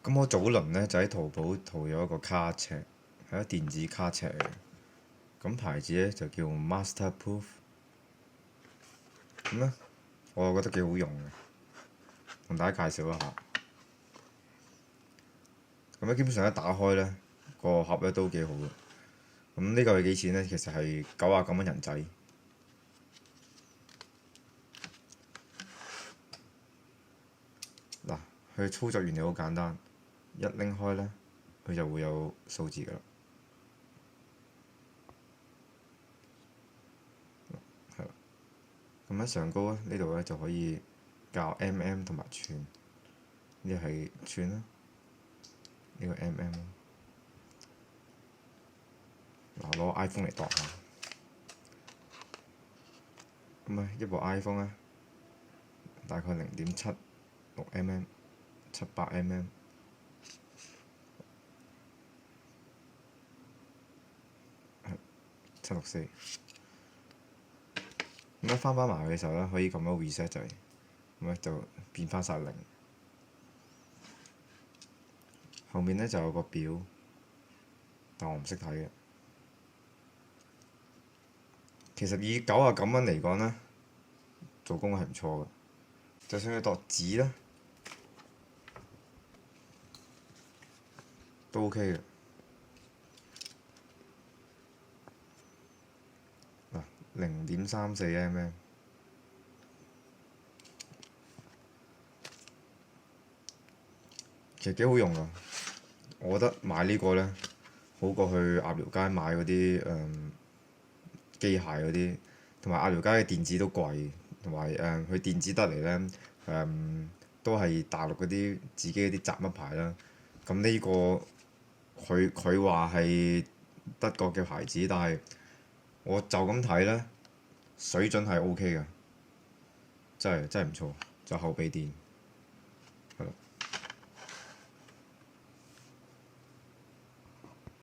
咁我早輪咧就喺淘寶淘咗一個卡尺，係一電子卡尺嚟嘅。咁牌子咧就叫 Masterproof。咁咧我又覺得幾好用嘅，同大家介紹一下。咁咧基本上一打開咧個盒咧都幾好嘅。咁呢個係幾錢咧？其實係99蚊人仔。嗱，佢操作原理好簡單，一拎開咧佢就會有數字㗎啦。係啦，咁喺上高咧呢度咧就可以校 mm 同埋寸，呢個係寸啦，呢個 mm 啦。嗱，攞 iPhone 嚟度下，咁啊一部 iPhone 咧大概0.76mm、78mm。764。咁一翻埋嘅時候咧，可以撳到 reset 掣，咁咧就變翻晒零。後面咧就有個表，但我唔識睇嘅。其實以99蚊嚟講咧，做工係唔錯嘅。就算佢度紙咧，都 OK 嘅。嗱，0.34mm，其實幾好用㗎。我覺得買呢個咧，好過去鴨寮街買嗰啲機械嗰啲，同埋鴨寮街嘅電子都貴，同埋佢電子得嚟咧都係大陸嗰啲自己嗰啲雜乜牌啦。咁呢個佢話係德國嘅牌子，但係我就咁睇咧，水準係 OK 嘅，真係唔錯，就後備電。